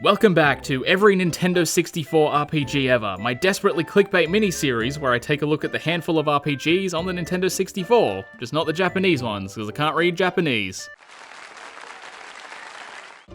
Welcome back to Every Nintendo 64 RPG Ever, my desperately clickbait mini-series where I take a look at the handful of RPGs on the Nintendo 64, just not the Japanese ones, because I can't read Japanese.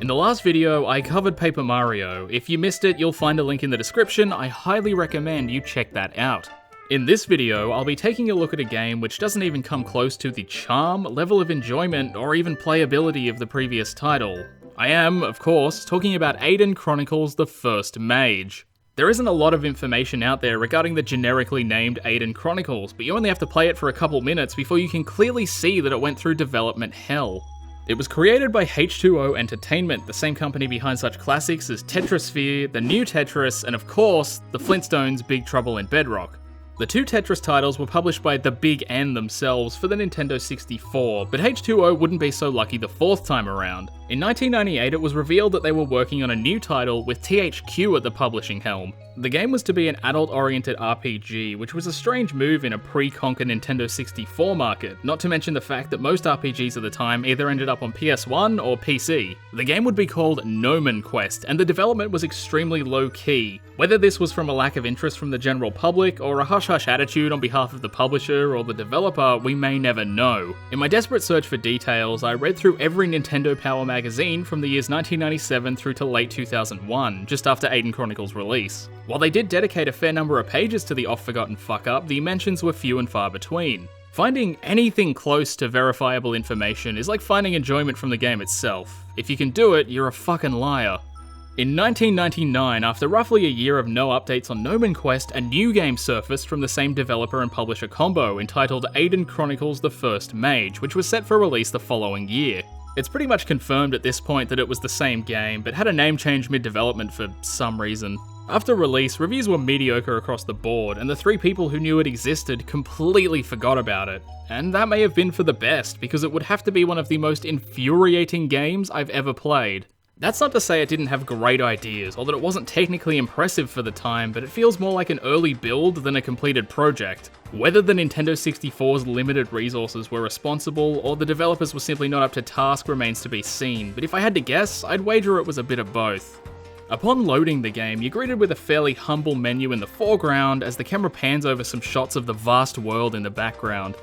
In the last video, I covered Paper Mario. If you missed it, you'll find a link in the description. I highly recommend you check that out. In this video, I'll be taking a look at a game which doesn't even come close to the charm, level of enjoyment, or even playability of the previous title. I am, of course, talking about Aidyn Chronicles the First Mage. There isn't a lot of information out there regarding the generically named Aidyn Chronicles, but you only have to play it for a couple minutes before you can clearly see that it went through development hell. It was created by H2O Entertainment, the same company behind such classics as Tetrasphere, The New Tetris, and of course, the Flintstones' Big Trouble in Bedrock. The two Tetris titles were published by the Big N themselves for the Nintendo 64, but H2O wouldn't be so lucky the fourth time around. In 1998, it was revealed that they were working on a new title with THQ at the publishing helm. The game was to be an adult-oriented RPG, which was a strange move in a pre-Conker Nintendo 64 market, not to mention the fact that most RPGs at the time either ended up on PS1 or PC. The game would be called Gnomon Quest, and the development was extremely low-key. Whether this was from a lack of interest from the general public, or a hush-hush attitude on behalf of the publisher or the developer, we may never know. In my desperate search for details, I read through every Nintendo Power magazine from the years 1997 through to late 2001, just after Aidyn Chronicles' release. While they did dedicate a fair number of pages to the oft-forgotten fuck-up, the mentions were few and far between. Finding anything close to verifiable information is like finding enjoyment from the game itself. If you can do it, you're a fucking liar. In 1999, after roughly a year of no updates on Gnomon Quest, a new game surfaced from the same developer and publisher combo entitled Aidyn Chronicles the First Mage, which was set for release the following year. It's pretty much confirmed at this point that it was the same game, but had a name change mid-development for some reason. After release, reviews were mediocre across the board, and the three people who knew it existed completely forgot about it. And that may have been for the best, because it would have to be one of the most infuriating games I've ever played. That's not to say it didn't have great ideas, or that it wasn't technically impressive for the time, but it feels more like an early build than a completed project. Whether the Nintendo 64's limited resources were responsible, or the developers were simply not up to task remains to be seen, but if I had to guess, I'd wager it was a bit of both. Upon loading the game, you're greeted with a fairly humble menu in the foreground as the camera pans over some shots of the vast world in the background.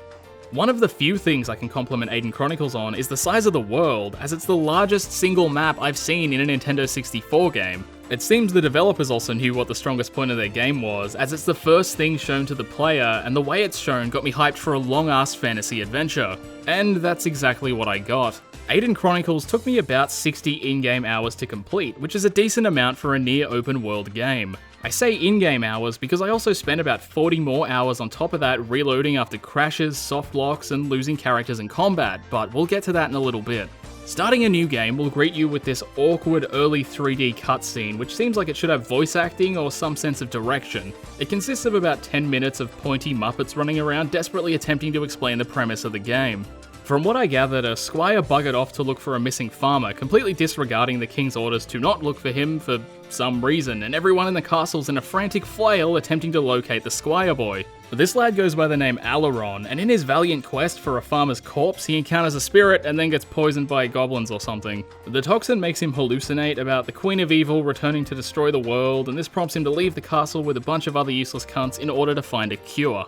One of the few things I can compliment Aidyn Chronicles on is the size of the world, as it's the largest single map I've seen in a Nintendo 64 game. It seems the developers also knew what the strongest point of their game was, as it's the first thing shown to the player, and the way it's shown got me hyped for a long-ass fantasy adventure. And that's exactly what I got. Aidyn Chronicles took me about 60 in-game hours to complete, which is a decent amount for a near open-world game. I say in-game hours because I also spent about 40 more hours on top of that reloading after crashes, soft locks, and losing characters in combat, but we'll get to that in a little bit. Starting a new game will greet you with this awkward early 3D cutscene, which seems like it should have voice acting or some sense of direction. It consists of about 10 minutes of pointy Muppets running around desperately attempting to explain the premise of the game. From what I gathered, a squire buggered off to look for a missing farmer, completely disregarding the king's orders to not look for him for some reason, and everyone in the castle's in a frantic flail attempting to locate the squire boy. This lad goes by the name Aileron, and in his valiant quest for a farmer's corpse, he encounters a spirit and then gets poisoned by goblins or something. The toxin makes him hallucinate about the Queen of Evil returning to destroy the world, and this prompts him to leave the castle with a bunch of other useless cunts in order to find a cure.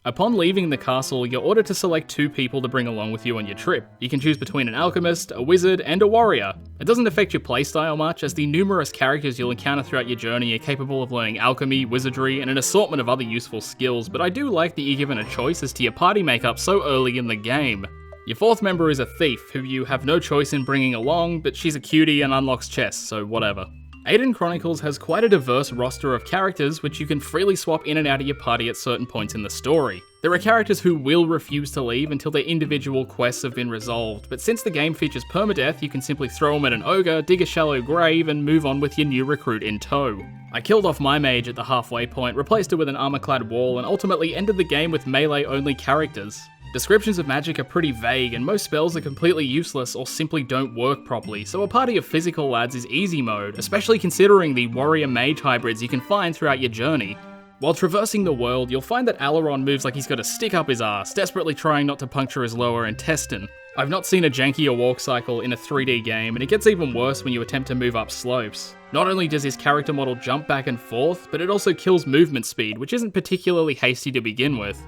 Upon leaving the castle, you're ordered to select two people to bring along with you on your trip. You can choose between an alchemist, a wizard, and a warrior. It doesn't affect your playstyle much, as the numerous characters you'll encounter throughout your journey are capable of learning alchemy, wizardry, and an assortment of other useful skills, but I do like that you're given a choice as to your party makeup so early in the game. Your fourth member is a thief, who you have no choice in bringing along, but she's a cutie and unlocks chests, so whatever. Aidyn Chronicles has quite a diverse roster of characters which you can freely swap in and out of your party at certain points in the story. There are characters who will refuse to leave until their individual quests have been resolved, but since the game features permadeath, you can simply throw them at an ogre, dig a shallow grave, and move on with your new recruit in tow. I killed off my mage at the halfway point, replaced it with an armor-clad wall, and ultimately ended the game with melee-only characters. Descriptions of magic are pretty vague, and most spells are completely useless or simply don't work properly, so a party of physical lads is easy mode, especially considering the warrior-mage hybrids you can find throughout your journey. While traversing the world, you'll find that Aileron moves like he's got a stick up his ass, desperately trying not to puncture his lower intestine. I've not seen a jankier walk cycle in a 3D game, and it gets even worse when you attempt to move up slopes. Not only does his character model jump back and forth, but it also kills movement speed, which isn't particularly hasty to begin with.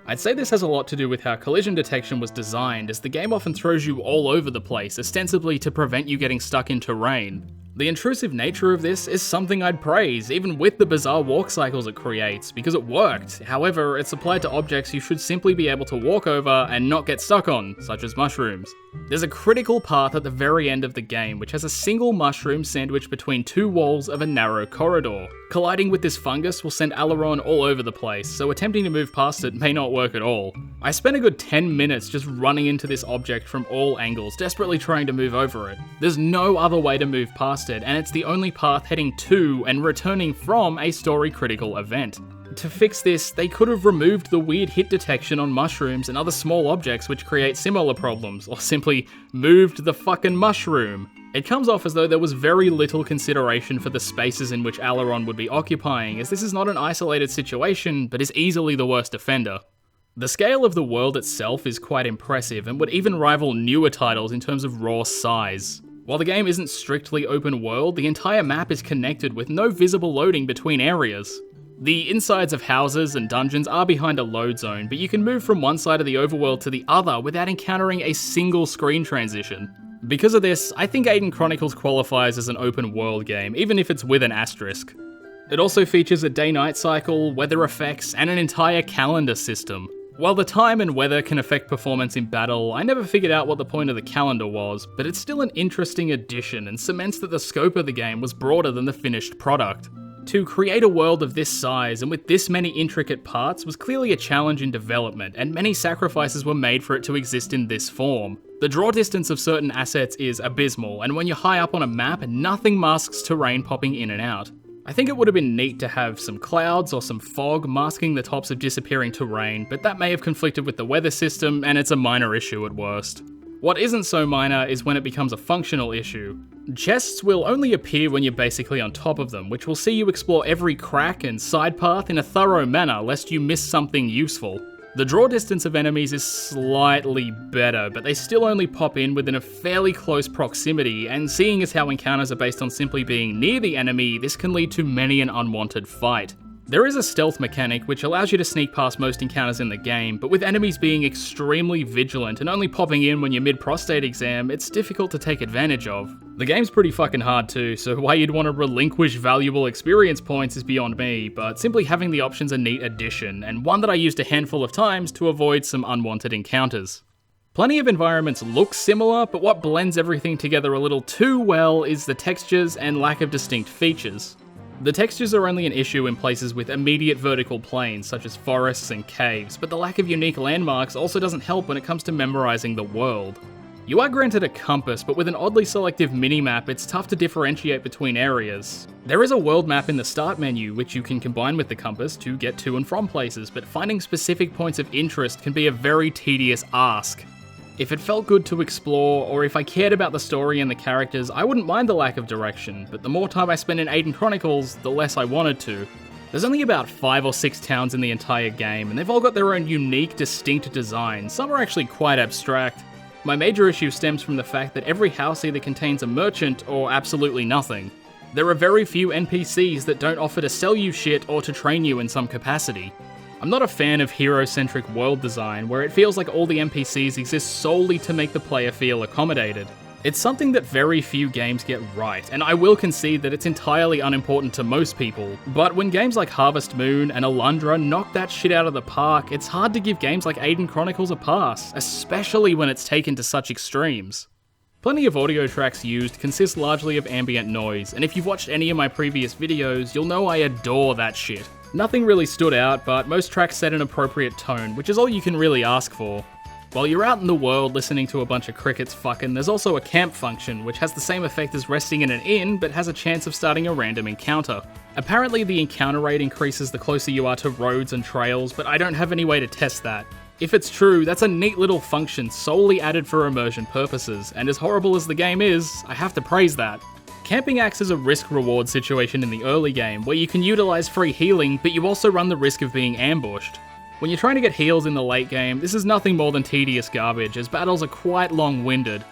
I'd say this has a lot to do with how collision detection was designed, as the game often throws you all over the place, ostensibly to prevent you getting stuck in terrain. The intrusive nature of this is something I'd praise, even with the bizarre walk cycles it creates, because it worked. However, it's applied to objects you should simply be able to walk over and not get stuck on, such as mushrooms. There's a critical path at the very end of the game which has a single mushroom sandwiched between two walls of a narrow corridor. Colliding with this fungus will send Aileron all over the place, so attempting to move past it may not work at all. I spent a good 10 minutes just running into this object from all angles, desperately trying to move over it. There's no other way to move past it, and it's the only path heading to and returning from a story-critical event. To fix this, they could have removed the weird hit detection on mushrooms and other small objects which create similar problems, or simply moved the fucking mushroom. It comes off as though there was very little consideration for the spaces in which Aileron would be occupying, as this is not an isolated situation, but is easily the worst offender. The scale of the world itself is quite impressive, and would even rival newer titles in terms of raw size. While the game isn't strictly open world, the entire map is connected with no visible loading between areas. The insides of houses and dungeons are behind a load zone, but you can move from one side of the overworld to the other without encountering a single screen transition. Because of this, I think Aidyn Chronicles qualifies as an open world game, even if it's with an asterisk. It also features a day-night cycle, weather effects, and an entire calendar system. While the time and weather can affect performance in battle, I never figured out what the point of the calendar was, but it's still an interesting addition and cements that the scope of the game was broader than the finished product. To create a world of this size and with this many intricate parts was clearly a challenge in development, and many sacrifices were made for it to exist in this form. The draw distance of certain assets is abysmal, and when you're high up on a map, nothing masks terrain popping in and out. I think it would have been neat to have some clouds or some fog masking the tops of disappearing terrain, but that may have conflicted with the weather system, and it's a minor issue at worst. What isn't so minor is when it becomes a functional issue. Chests will only appear when you're basically on top of them, which will see you explore every crack and side path in a thorough manner lest you miss something useful. The draw distance of enemies is slightly better, but they still only pop in within a fairly close proximity, and seeing as how encounters are based on simply being near the enemy, this can lead to many an unwanted fight. There is a stealth mechanic which allows you to sneak past most encounters in the game, but with enemies being extremely vigilant and only popping in when you're mid-prostate exam, it's difficult to take advantage of. The game's pretty fucking hard too, so why you'd want to relinquish valuable experience points is beyond me, but simply having the option's a neat addition, and one that I used a handful of times to avoid some unwanted encounters. Plenty of environments look similar, but what blends everything together a little too well is the textures and lack of distinct features. The textures are only an issue in places with immediate vertical planes, such as forests and caves, but the lack of unique landmarks also doesn't help when it comes to memorizing the world. You are granted a compass, but with an oddly selective minimap, it's tough to differentiate between areas. There is a world map in the start menu, which you can combine with the compass to get to and from places, but finding specific points of interest can be a very tedious ask. If it felt good to explore, or if I cared about the story and the characters, I wouldn't mind the lack of direction, but the more time I spent in Aidyn Chronicles, the less I wanted to. There's only about 5 or 6 towns in the entire game, and they've all got their own unique, distinct designs. Some are actually quite abstract. My major issue stems from the fact that every house either contains a merchant or absolutely nothing. There are very few NPCs that don't offer to sell you shit or to train you in some capacity. I'm not a fan of hero-centric world design, where it feels like all the NPCs exist solely to make the player feel accommodated. It's something that very few games get right, and I will concede that it's entirely unimportant to most people, but when games like Harvest Moon and Alundra knock that shit out of the park, it's hard to give games like Aidyn Chronicles a pass, especially when it's taken to such extremes. Plenty of audio tracks used consist largely of ambient noise, and if you've watched any of my previous videos, you'll know I adore that shit. Nothing really stood out, but most tracks set an appropriate tone, which is all you can really ask for. While you're out in the world listening to a bunch of crickets fucking, there's also a camp function, which has the same effect as resting in an inn, but has a chance of starting a random encounter. Apparently the encounter rate increases the closer you are to roads and trails, but I don't have any way to test that. If it's true, that's a neat little function solely added for immersion purposes, and as horrible as the game is, I have to praise that. Camping acts as a risk-reward situation in the early game, where you can utilize free healing, but you also run the risk of being ambushed. When you're trying to get heals in the late game, this is nothing more than tedious garbage, as battles are quite long-winded.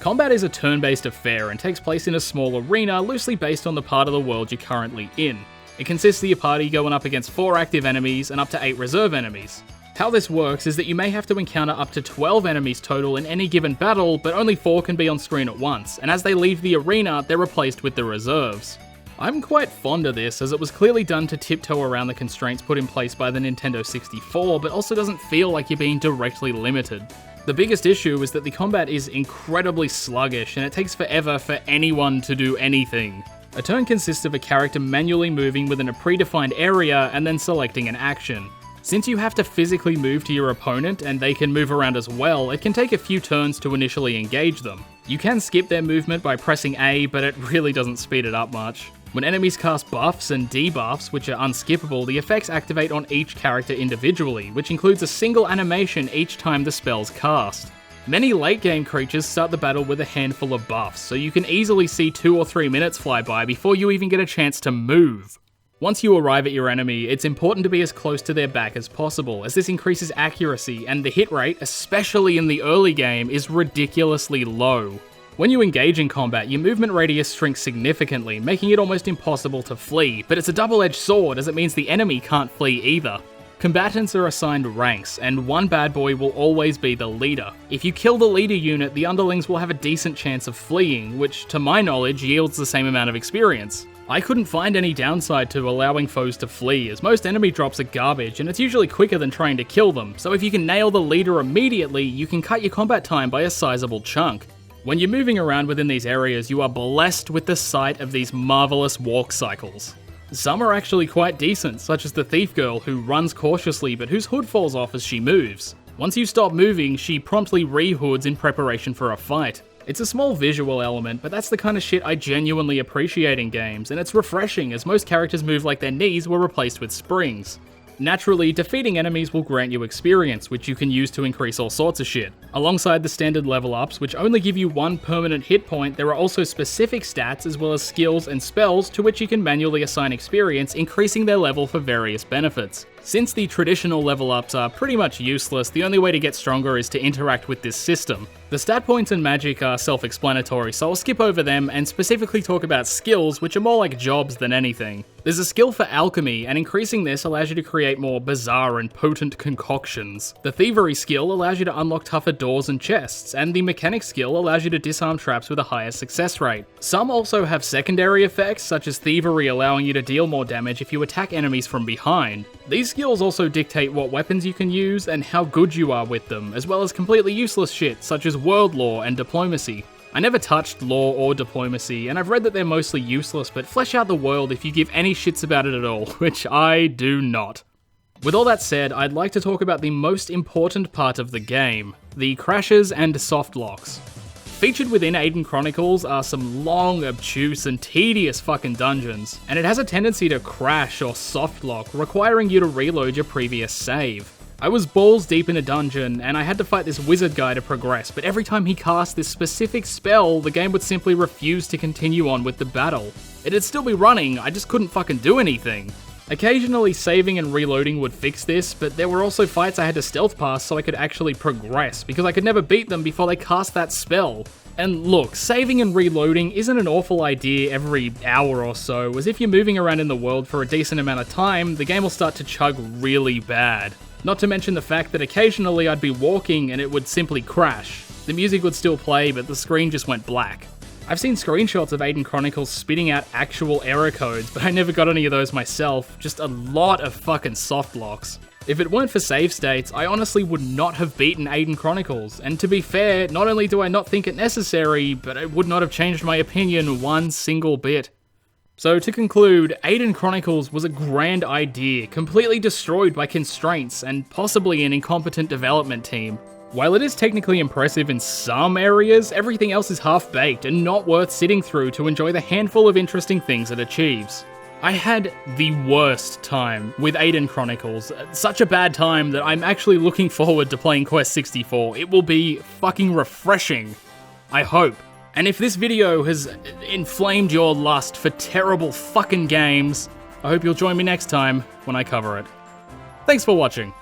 Combat is a turn-based affair and takes place in a small arena loosely based on the part of the world you're currently in. It consists of your party going up against 4 active enemies and up to 8 reserve enemies. How this works is that you may have to encounter up to 12 enemies total in any given battle, but only 4 can be on screen at once, and as they leave the arena, they're replaced with the reserves. I'm quite fond of this, as it was clearly done to tiptoe around the constraints put in place by the Nintendo 64, but also doesn't feel like you're being directly limited. The biggest issue is that the combat is incredibly sluggish, and it takes forever for anyone to do anything. A turn consists of a character manually moving within a predefined area and then selecting an action. Since you have to physically move to your opponent and they can move around as well, it can take a few turns to initially engage them. You can skip their movement by pressing A, but it really doesn't speed it up much. When enemies cast buffs and debuffs, which are unskippable, the effects activate on each character individually, which includes a single animation each time the spell's cast. Many late game creatures start the battle with a handful of buffs, so you can easily see 2 or 3 minutes fly by before you even get a chance to move. Once you arrive at your enemy, it's important to be as close to their back as possible, as this increases accuracy, and the hit rate, especially in the early game, is ridiculously low. When you engage in combat, your movement radius shrinks significantly, making it almost impossible to flee, but it's a double-edged sword as it means the enemy can't flee either. Combatants are assigned ranks, and one bad boy will always be the leader. If you kill the leader unit, the underlings will have a decent chance of fleeing, which to my knowledge yields the same amount of experience. I couldn't find any downside to allowing foes to flee, as most enemy drops are garbage, and it's usually quicker than trying to kill them, so if you can nail the leader immediately, you can cut your combat time by a sizable chunk. When you're moving around within these areas, you are blessed with the sight of these marvelous walk cycles. Some are actually quite decent, such as the thief girl who runs cautiously but whose hood falls off as she moves. Once you stop moving, she promptly re-hoods in preparation for a fight. It's a small visual element, but that's the kind of shit I genuinely appreciate in games, and it's refreshing as most characters move like their knees were replaced with springs. Naturally, defeating enemies will grant you experience, which you can use to increase all sorts of shit. Alongside the standard level ups, which only give you 1 permanent hit point, there are also specific stats as well as skills and spells to which you can manually assign experience, increasing their level for various benefits. Since the traditional level ups are pretty much useless, the only way to get stronger is to interact with this system. The stat points and magic are self-explanatory, so I'll skip over them and specifically talk about skills, which are more like jobs than anything. There's a skill for alchemy, and increasing this allows you to create more bizarre and potent concoctions. The thievery skill allows you to unlock tougher doors and chests, and the mechanic skill allows you to disarm traps with a higher success rate. Some also have secondary effects, such as thievery allowing you to deal more damage if you attack enemies from behind. These skills also dictate what weapons you can use and how good you are with them, as well as completely useless shit such as world lore and diplomacy. I never touched lore or diplomacy, and I've read that they're mostly useless, but flesh out the world if you give any shits about it at all, which I do not. With all that said, I'd like to talk about the most important part of the game, the crashes and soft locks. Featured within Aidyn Chronicles are some long, obtuse, and tedious fucking dungeons, and it has a tendency to crash or softlock, requiring you to reload your previous save. I was balls deep in a dungeon, and I had to fight this wizard guy to progress, but every time he cast this specific spell, the game would simply refuse to continue on with the battle. It'd still be running, I just couldn't fucking do anything. Occasionally saving and reloading would fix this, but there were also fights I had to stealth pass so I could actually progress, because I could never beat them before they cast that spell. And look, saving and reloading isn't an awful idea every hour or so, as if you're moving around in the world for a decent amount of time, the game will start to chug really bad. Not to mention the fact that occasionally I'd be walking and it would simply crash. The music would still play, but the screen just went black. I've seen screenshots of Aidyn Chronicles spitting out actual error codes, but I never got any of those myself, just a lot of fucking softlocks. If it weren't for save states, I honestly would not have beaten Aidyn Chronicles, and to be fair, not only do I not think it necessary, but it would not have changed my opinion one single bit. So to conclude, Aidyn Chronicles was a grand idea, completely destroyed by constraints and possibly an incompetent development team. While it is technically impressive in some areas, everything else is half-baked and not worth sitting through to enjoy the handful of interesting things it achieves. I had the worst time with Aidyn Chronicles, such a bad time that I'm actually looking forward to playing Quest 64. It will be fucking refreshing, I hope. And if this video has inflamed your lust for terrible fucking games, I hope you'll join me next time when I cover it. Thanks for watching.